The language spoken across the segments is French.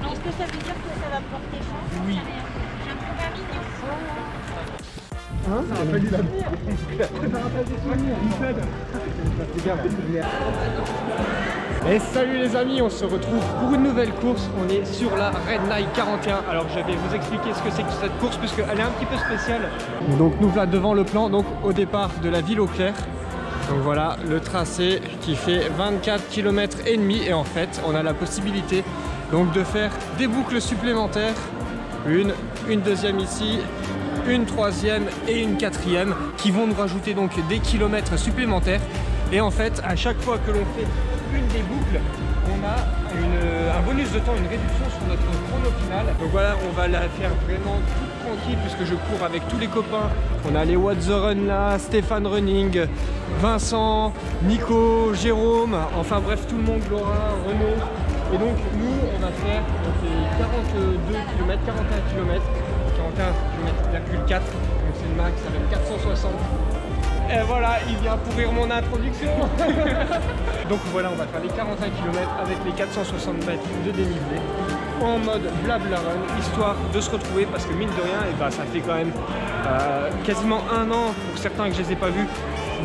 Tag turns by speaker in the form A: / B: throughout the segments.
A: Est-ce que ça veut dire que ça va me porter chance? Oui. J'ai un peu mignon.
B: Hein, ça rappelle du souvenir. Ça rappelle des souvenirs.
C: Et salut les amis, on se retrouve pour une nouvelle course. On est sur la Red Night 41. Alors je vais vous expliquer ce que c'est que cette course puisqu'elle est un petit peu spéciale. Donc nous voilà devant le plan, donc au départ de la ville au clair. Donc voilà le tracé qui fait 24 km et demi et en fait on a la possibilité donc de faire des boucles supplémentaires. Une deuxième ici, une troisième et une quatrième qui vont nous rajouter donc des kilomètres supplémentaires. Et en fait à chaque fois que l'on fait une des boucles, on a un bonus de temps, une réduction sur notre chrono final. Donc voilà, on va la faire vraiment toute tranquille puisque je cours avec tous les copains. On a les What the Run là, Stéphane Running, Vincent, Nico, Jérôme, enfin bref tout le monde, Laura, Renaud. Et donc nous on va faire 42 km, 41 km, 41,4 km, donc c'est le max avec 460. Et voilà, il vient pourrir mon introduction. Donc voilà, on va faire les 41 km avec les 460 mètres de dénivelé en mode blabla run, histoire de se retrouver parce que mine de rien, et bah, ça fait quand même quasiment un an pour certains que je les ai pas vus,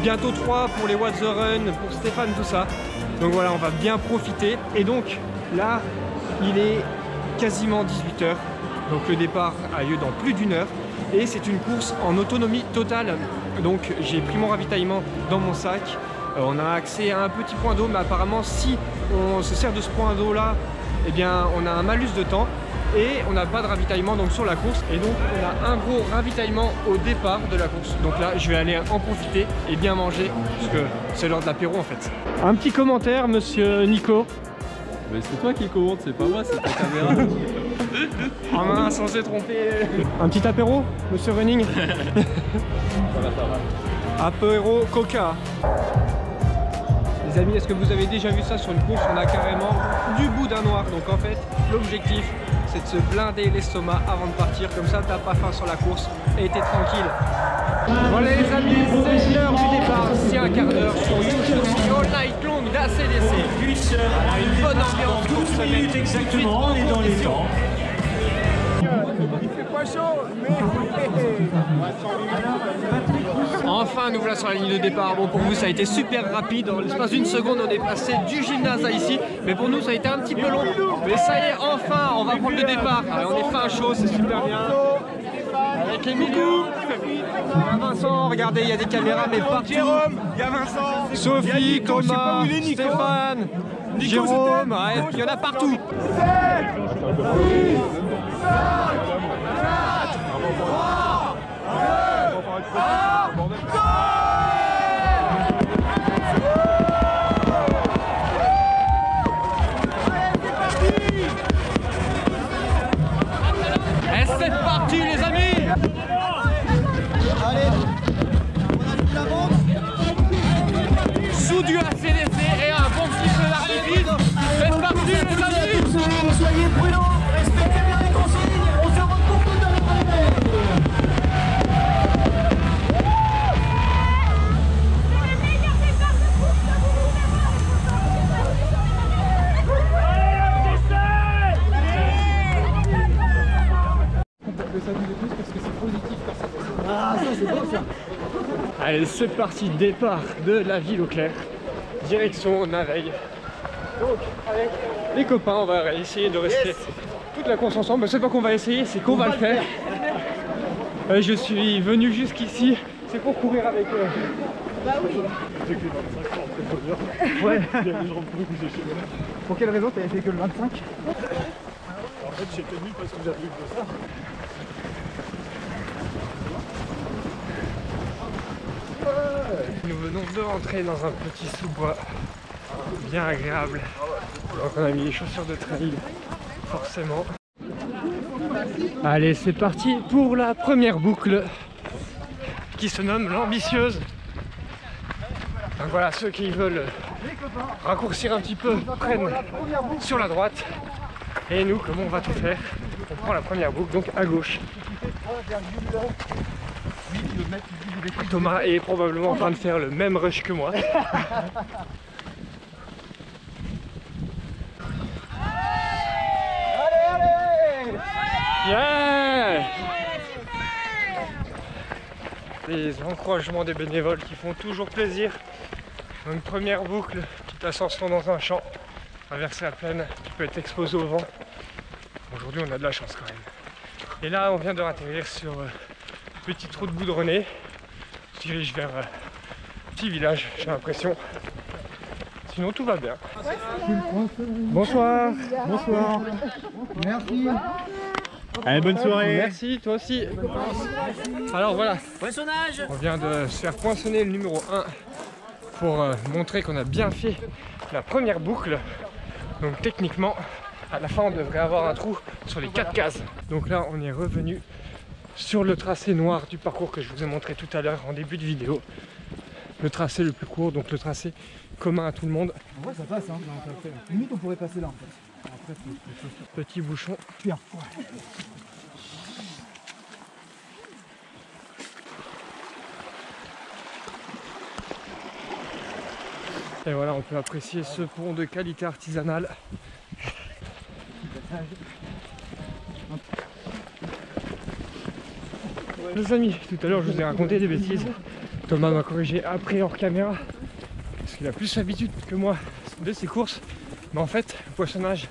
C: bientôt 3 pour les What the Run, pour Stéphane, tout ça. Donc voilà, on va bien profiter. Et donc là, il est quasiment 18 h. Donc le départ a lieu dans plus d'une heure. Et c'est une course en autonomie totale. Donc j'ai pris mon ravitaillement dans mon sac. On a accès à un petit point d'eau, mais apparemment si on se sert de ce point d'eau là, eh bien on a un malus de temps et on n'a pas de ravitaillement donc sur la course. Et donc on a un gros ravitaillement au départ de la course. Donc là je vais aller en profiter et bien manger puisque c'est l'heure de l'apéro en fait. Un petit commentaire monsieur Nico.
D: Mais c'est toi qui commente, c'est pas moi, c'est ta caméra.
C: Ah mince, on s'est trompé. Un petit apéro, monsieur Running.
D: Ça va.
C: Apéro Coca. Les amis, est-ce que vous avez déjà vu ça sur une course? On a carrément du boudin noir. Donc en fait, l'objectif, c'est de se blinder l'estomac avant de partir. Comme ça, t'as pas faim sur la course et t'es tranquille. Voilà les amis, c'est l'heure du départ. C'est un quart d'heure sur YouTube All Night Long d'ACDC. Voilà, une bonne ambiance pour se mettre exactement, on est dans les temps.
B: Il fait pas chaud, mais...
C: Enfin, nous voilà sur la ligne de départ. Bon, pour vous, ça a été super rapide. En l'espace d'une seconde, on est passé du gymnase à ici. Mais pour nous, ça a été un petit peu long. Mais ça y est, enfin, on va prendre le départ. Allez, on est fin chaud, c'est super bien. Avec les migous. Vincent, regardez, il y a des caméras, mais partout.
B: Jérôme, il y a Vincent,
C: Sophie, Thomas, Stéphane, Jérôme, ouais, il y en a partout. Et c'est parti les amis.
B: Allez, on a toute l'avance.
C: Sous du ACDC et un bon petit feu d'artifice. C'est parti les amis.
B: Soyez prudents, respectez bien les consignes, on se retrouve dans les arrivées.
C: Allez, c'est parti, départ de la ville au clair, direction Naveil. Donc, avec les copains, on va essayer de rester toute la course ensemble. C'est pas qu'on va essayer, c'est qu'on va le faire. Je suis venu jusqu'ici, c'est pour courir avec eux.
A: Bah oui.
B: Ouais. Pour quelle raison t'avais fait que le 25?
D: En fait, j'ai tenu parce que j'avais vu que ça.
C: Nous venons de rentrer dans un petit sous-bois bien agréable. Donc on a mis les chaussures de trail, forcément. Allez, c'est parti pour la première boucle qui se nomme l'ambitieuse. Donc voilà, ceux qui veulent raccourcir un petit peu prennent sur la droite. Et nous, comment on va tout faire? On prend la première boucle, donc à gauche. Thomas est probablement en train de faire le même rush que moi. Yeah! Les encouragements des bénévoles qui font toujours plaisir. Une première boucle, petite ascension dans un champ, traverser la plaine qui peut être exposée au vent. Aujourd'hui on a de la chance quand même. Et là on vient de atterrir sur une petite route goudronnée. On se dirige vers un petit village, j'ai l'impression. Sinon tout va bien. Bonsoir.
D: Bonsoir. Merci. Allez, bonne soirée.
C: Merci, toi aussi. Alors voilà,
B: Poinçonnage.
C: on vient de se faire poinçonner le numéro 1 pour montrer qu'on a bien fait la première boucle. Donc techniquement, à la fin on devrait avoir un trou sur les 4 cases. Donc là on est revenu sur le tracé noir du parcours que je vous ai montré tout à l'heure en début de vidéo. Le tracé le plus court, donc le tracé commun à tout le monde.
D: En vrai, ça passe, hein. Limite, on pourrait passer là, en fait. Après,
C: Petit bouchon.
D: pire.
C: Et voilà, on peut apprécier ce pont de qualité artisanale. Les amis, tout à l'heure je vous ai raconté des bêtises. Thomas m'a corrigé après hors caméra. Parce qu'il a plus l'habitude que moi de ces courses. Mais en fait, le poinçonnage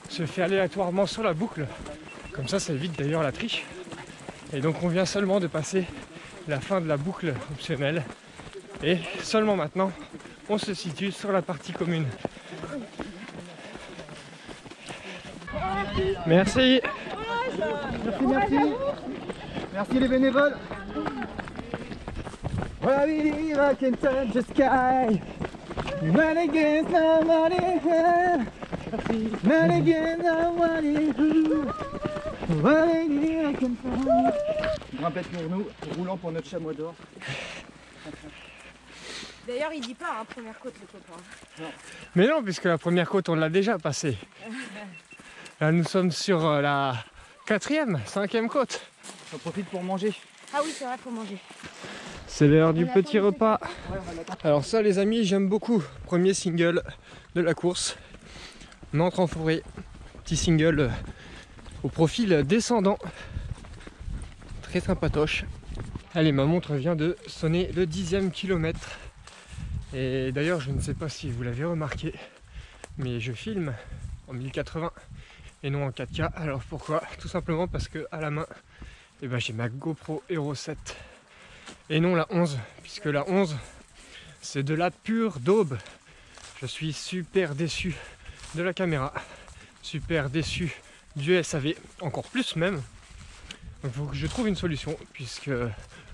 C: se fait aléatoirement sur la boucle. Comme ça évite d'ailleurs la triche. Et donc on vient seulement de passer la fin de la boucle optionnelle. Et seulement maintenant, on se situe sur la partie commune. Merci.
D: Merci. Merci les bénévoles. Well, I believe I can touch the sky. Not against nobody. Not against nobody. Well, I believe I can touch. Grimpette pour nous, roulant pour notre chamois d'or.
A: D'ailleurs, il dit pas, hein, première côte, le copain.
C: Mais non, puisque la première côte, on l'a déjà passée. Là, nous sommes sur la 4e, 5e côte.
D: On profite pour manger.
A: Ah oui, c'est vrai, faut manger.
C: C'est l'heure du petit repas. Alors ça, les amis, j'aime beaucoup. Premier single de la course. On entre en forêt. Petit single au profil descendant. Très sympatoche. Allez, ma montre vient de sonner le 10e kilomètre. Et d'ailleurs, je ne sais pas si vous l'avez remarqué, mais je filme en 1080 et non en 4K. Alors pourquoi? Tout simplement parce que à la main, eh ben, j'ai ma GoPro Hero 7 et non la 11, puisque la 11 c'est de la pure daube. Je suis super déçu de la caméra, super déçu du SAV, encore plus même. Donc il faut que je trouve une solution, puisque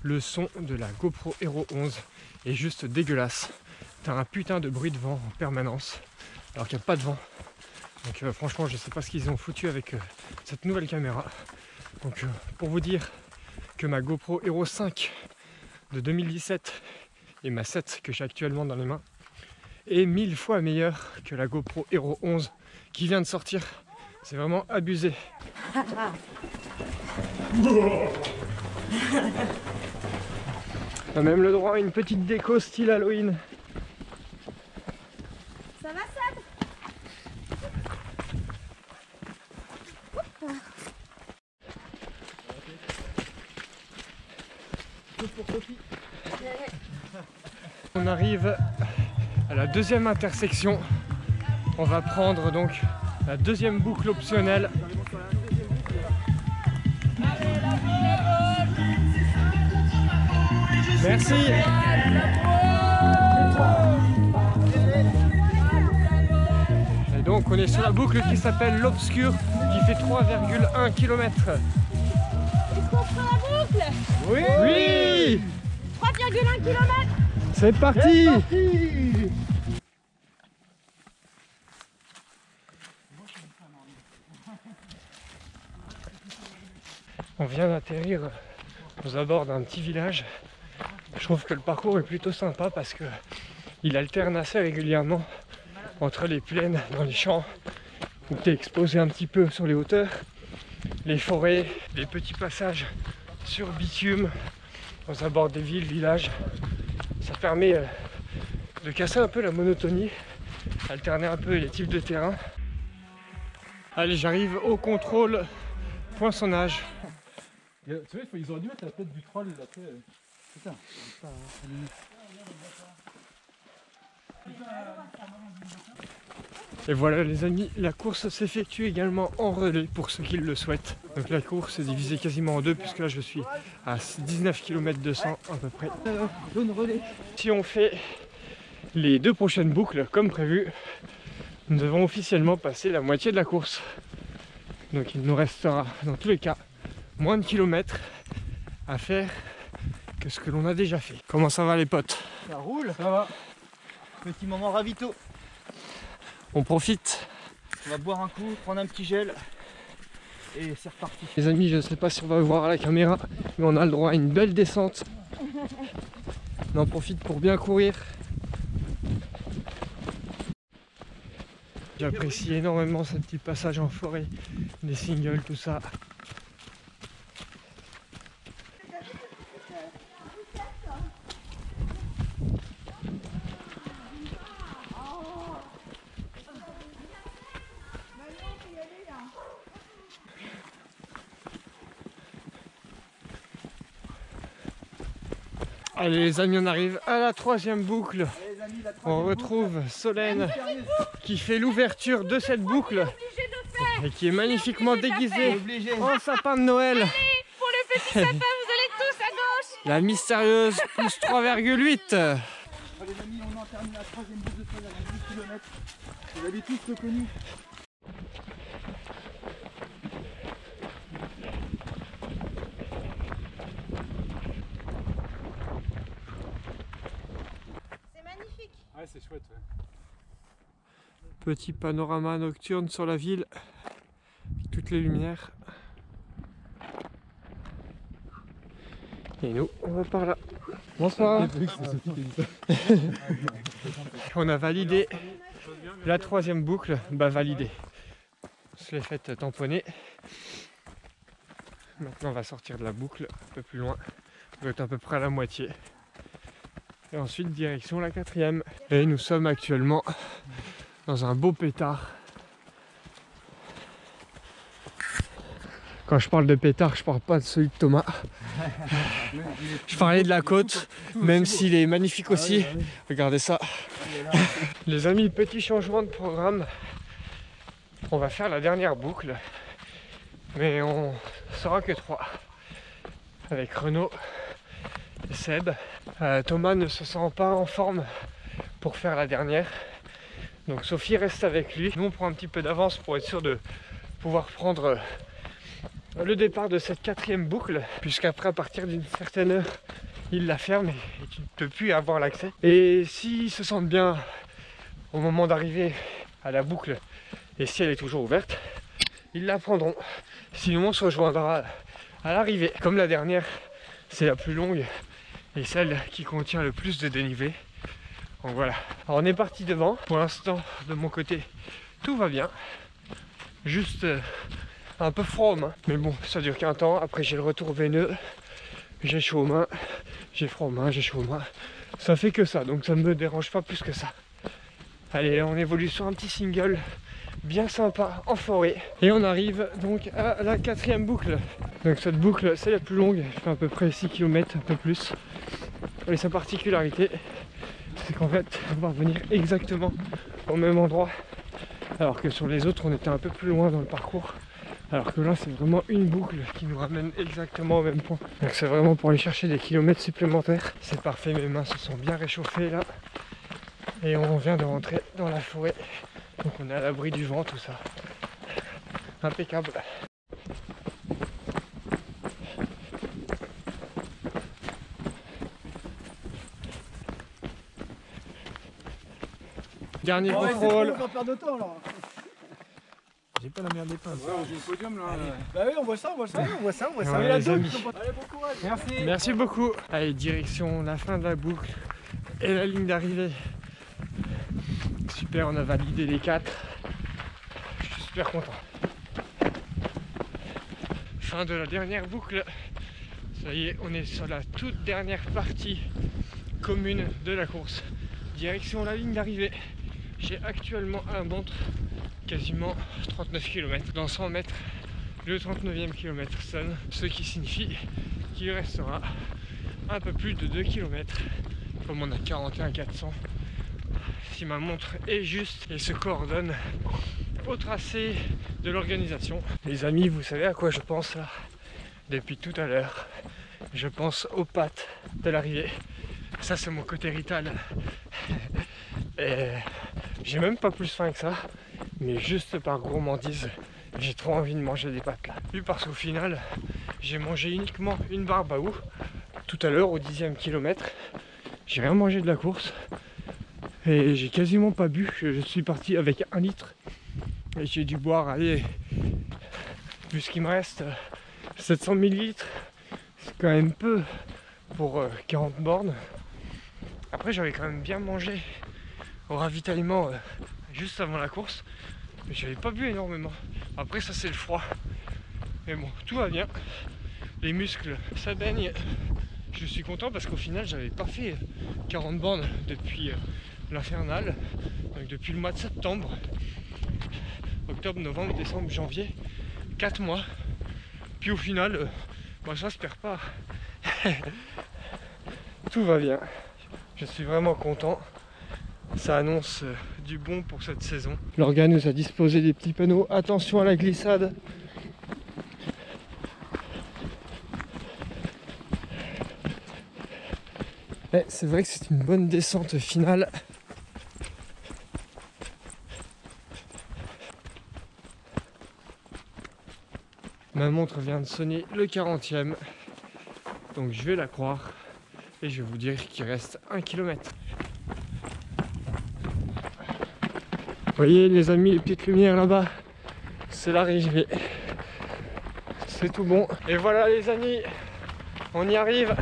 C: le son de la GoPro Hero 11 est juste dégueulasse. T'as un putain de bruit de vent en permanence, alors qu'il n'y a pas de vent. Donc franchement, je sais pas ce qu'ils ont foutu avec cette nouvelle caméra. Donc pour vous dire que ma GoPro Hero 5 de 2017 et ma 7 que j'ai actuellement dans les mains est 1000 fois meilleure que la GoPro Hero 11 qui vient de sortir. C'est vraiment abusé. On a même le droit à une petite déco style Halloween.
A: Ça va, ça?
C: On arrive à la deuxième intersection. On va prendre donc la deuxième boucle optionnelle. Merci. Et donc on est sur la boucle qui s'appelle l'Obscur, qui fait 3,1 km.
A: Est-ce qu'on fera la boucle?
C: Oui, oui.
A: 3,1 km.
C: C'est parti. On vient d'atterrir aux abords d'un petit village. Je trouve que le parcours est plutôt sympa parce que il alterne assez régulièrement entre les plaines dans les champs où tu es exposé un petit peu sur les hauteurs, les forêts, les petits passages sur bitume aux abords des villes, villages. Ça permet de casser un peu la monotonie, alterner un peu les types de terrain. Allez, j'arrive au contrôle poinçonnage.
D: Tu vois, ils auraient dû mettre la tête du troll après. Putain.
C: Et voilà les amis, la course s'effectue également en relais pour ceux qui le souhaitent. Donc la course est divisée quasiment en deux puisque là je suis à 19 km 200 à peu près.
D: Zone relais.
C: Si on fait les deux prochaines boucles comme prévu, nous devons officiellement passer la moitié de la course. Donc il nous restera dans tous les cas moins de kilomètres à faire que ce que l'on a déjà fait. Comment ça va les potes?
D: Ça roule. Ça va. Petit moment ravito.
C: On profite.
D: On va boire un coup, prendre un petit gel. Et c'est reparti.
C: Les amis, je ne sais pas si on va voir à la caméra, mais on a le droit à une belle descente. On en profite pour bien courir. J'apprécie énormément ce petit passage en forêt, des singles, tout ça. Allez les amis, on arrive à la troisième boucle. On retrouve Solène qui fait l'ouverture de cette boucle et qui est magnifiquement déguisée en sapin de Noël.
A: Allez, pour le petit sapin, vous allez tous à gauche.
C: La mystérieuse plus 3,8.
D: Les amis, on en termine la troisième boucle de Solène à 10 km. Vous l'avez tous reconnu.
A: C'est magnifique.
D: Ouais, c'est chouette. Ouais.
C: Petit panorama nocturne sur la ville, toutes les lumières. Et nous, on va par là. Bonsoir. On a validé la troisième boucle. Bah validé. On se l'est faite tamponner. Maintenant on va sortir de la boucle un peu plus loin. On va être à peu près à la moitié. Et ensuite direction la quatrième. Et nous sommes actuellement dans un beau pétard. Quand je parle de pétard, je parle pas de celui de Thomas. Je parlais de la côte, même s'il est magnifique aussi. Regardez ça. Les amis, petit changement de programme. On va faire la dernière boucle, mais on sera que 3. Avec Renaud et Seb. Thomas ne se sent pas en forme pour faire la dernière. Donc Sophie reste avec lui. Nous on prend un petit peu d'avance pour être sûr de pouvoir prendre le départ de cette quatrième boucle, puisqu'après à partir d'une certaine heure il la ferme et tu ne peux plus avoir l'accès. Et s'ils se sentent bien au moment d'arriver à la boucle et si elle est toujours ouverte, ils la prendront. Sinon on se rejoindra à l'arrivée. Comme la dernière, c'est la plus longue et celle qui contient le plus de dénivelé. Donc voilà. Alors on est parti devant. Pour l'instant, de mon côté, tout va bien. Juste un peu froid aux mains. Mais bon, ça dure qu'un temps. Après j'ai le retour veineux. J'ai chaud aux mains. J'ai froid aux mains, j'ai chaud aux mains. Ça fait que ça, donc ça ne me dérange pas plus que ça. Allez, on évolue sur un petit single bien sympa en forêt. Et on arrive donc à la quatrième boucle. Donc cette boucle, c'est la plus longue. Elle fait à peu près 6 km, un peu plus. Et sa particularité, c'est qu'en fait, on va revenir exactement au même endroit. Alors que sur les autres, on était un peu plus loin dans le parcours. Alors que là, c'est vraiment une boucle qui nous ramène exactement au même point. Donc c'est vraiment pour aller chercher des kilomètres supplémentaires. C'est parfait, mes mains se sont bien réchauffées là. Et on vient de rentrer dans la forêt. Donc on est à l'abri du vent, tout ça. Impeccable. Dernier contrôle.
D: On va perdre de temps là.
E: J'ai pas la merde des pinces.
D: Ouais, j'ai le podium là. Bah oui, on voit ça, on voit ça, on voit ça, on voit ça.
C: Ouais, les amis.
D: Allez, bon courage. Merci.
C: Merci beaucoup. Allez, direction la fin de la boucle et la ligne d'arrivée. Super, on a validé les 4. Je suis super content. Fin de la dernière boucle. Ça y est, on est sur la toute dernière partie commune de la course. Direction la ligne d'arrivée. J'ai actuellement un montre quasiment 39 km. Dans 100 mètres, le 39e kilomètre sonne, ce qui signifie qu'il restera un peu plus de 2 km, comme on a 41 400. Si ma montre est juste et se coordonne au tracé de l'organisation. Les amis, vous savez à quoi je pense là? Depuis tout à l'heure, je pense aux pattes de l'arrivée. Ça c'est mon côté rital. Et j'ai même pas plus faim que ça, mais juste par gourmandise, j'ai trop envie de manger des pâtes là. Puis parce qu'au final, j'ai mangé uniquement une barbaou tout à l'heure au 10e kilomètre. J'ai rien mangé de la course et j'ai quasiment pas bu. Je suis parti avec 1 litre et j'ai dû boire, allez, vu ce qu'il me reste, 700 millilitres. C'est quand même peu pour 40 bornes. Après, j'avais quand même bien mangé au ravitaillement juste avant la course, mais j'avais pas bu énormément. Après, ça c'est le froid, mais bon, tout va bien. Les muscles, ça baigne. Je suis content parce qu'au final, j'avais pas fait 40 bornes depuis l'infernal, donc depuis le mois de septembre, octobre, novembre, décembre, janvier, 4 mois. Puis au final, ça se perd pas. Tout va bien. Je suis vraiment content. Ça annonce du bon pour cette saison. L'organe nous a disposé des petits panneaux. Attention à la glissade. C'est vrai que c'est une bonne descente finale. Ma montre vient de sonner le 40e. Donc je vais la croire. Et je vais vous dire qu'il reste 1 km. Vous voyez les amis, les petites lumières là-bas, c'est l'arrivée. C'est tout bon. Et voilà les amis, on y arrive.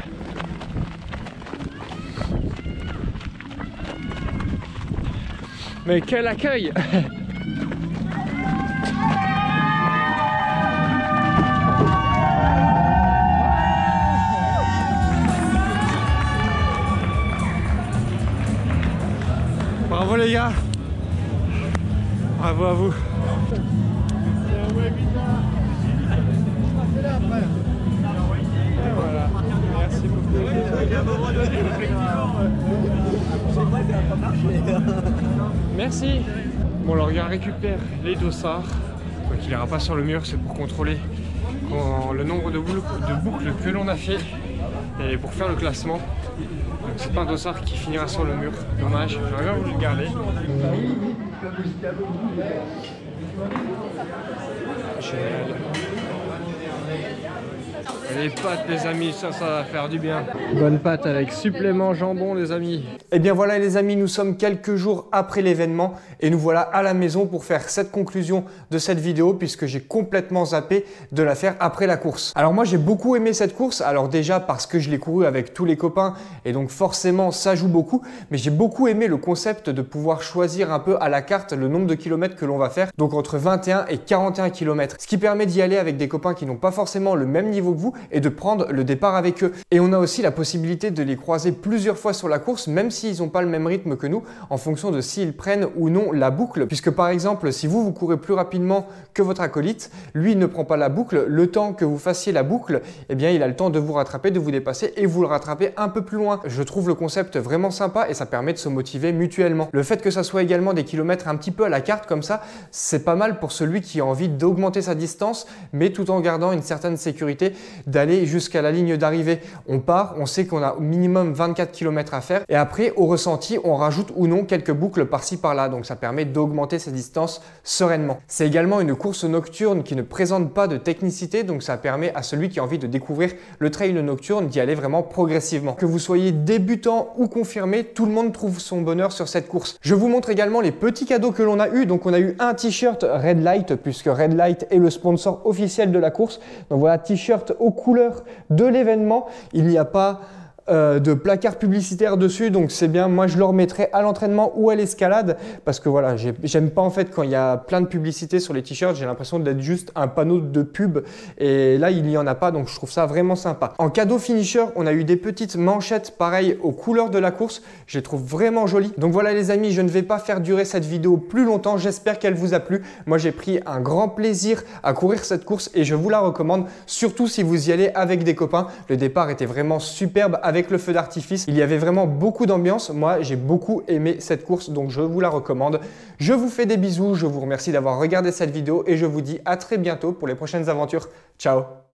C: Mais quel accueil! Bravo les gars! Bravo à vous! Voilà. Merci beaucoup. Merci. Bon, alors il récupère les dossards. Donc il n'ira pas sur le mur, c'est pour contrôler le nombre de boucles que l'on a fait et pour faire le classement. Donc c'est pas un dossard qui finira sur le mur. Dommage, j'aurais bien voulu le garder. Génial. Les pâtes les amis, ça va faire du bien. Bonne pâte avec supplément jambon les amis.
D: Et bien voilà les amis, nous sommes quelques jours après l'événement et nous voilà à la maison pour faire cette conclusion de cette vidéo puisque j'ai complètement zappé de la faire après la course. Alors moi j'ai beaucoup aimé cette course, alors déjà parce que je l'ai couru avec tous les copains et donc forcément ça joue beaucoup, mais j'ai beaucoup aimé le concept de pouvoir choisir un peu à la carte le nombre de kilomètres que l'on va faire, donc entre 21 et 41 km, ce qui permet d'y aller avec des copains qui n'ont pas forcément le même niveau que vous et de prendre le départ avec eux. Et on a aussi la possibilité de les croiser plusieurs fois sur la course, même s'ils n'ont pas le même rythme que nous, en fonction de s'ils prennent ou non la boucle. Puisque par exemple, si vous courez plus rapidement que votre acolyte, lui il ne prend pas la boucle, le temps que vous fassiez la boucle, eh bien il a le temps de vous rattraper, de vous dépasser et vous le rattrapez un peu plus loin. Je trouve le concept vraiment sympa et ça permet de se motiver mutuellement. Le fait que ça soit également des kilomètres un petit peu à la carte comme ça, c'est pas mal pour celui qui a envie d'augmenter sa distance, mais tout en gardant une certaine sécurité d'aller jusqu'à la ligne d'arrivée. On part, on sait qu'on a au minimum 24 km à faire et après au ressenti on rajoute ou non quelques boucles par-ci par-là, donc ça permet d'augmenter sa distance sereinement. C'est également une course nocturne qui ne présente pas de technicité, donc ça permet à celui qui a envie de découvrir le trail nocturne d'y aller vraiment progressivement. Que vous soyez débutant ou confirmé, tout le monde trouve son bonheur sur cette course. Je vous montre également les petits cadeaux que l'on a eu. Donc on a eu un t-shirt Red Light puisque Red Light est le sponsor officiel de la course. Donc voilà, t-shirt aux couleurs de l'événement. Il n'y a pas
C: de placards publicitaires dessus, donc c'est bien. Moi je le remettrai à l'entraînement ou à l'escalade parce que voilà, j'aime pas en fait quand il y a plein de publicités sur les t-shirts, j'ai l'impression d'être juste un panneau de pub et là il n'y en a pas, donc je trouve ça vraiment sympa. En cadeau finisher, on a eu des petites manchettes pareil aux couleurs de la course, je les trouve vraiment jolies. Donc voilà les amis, je ne vais pas faire durer cette vidéo plus longtemps, j'espère qu'elle vous a plu. Moi j'ai pris un grand plaisir à courir cette course et je vous la recommande, surtout si vous y allez avec des copains. Le départ était vraiment superbe avec le feu d'artifice, il y avait vraiment beaucoup d'ambiance. Moi j'ai beaucoup aimé cette course, donc je vous la recommande. Je vous fais des bisous, je vous remercie d'avoir regardé cette vidéo et je vous dis à très bientôt pour les prochaines aventures. Ciao!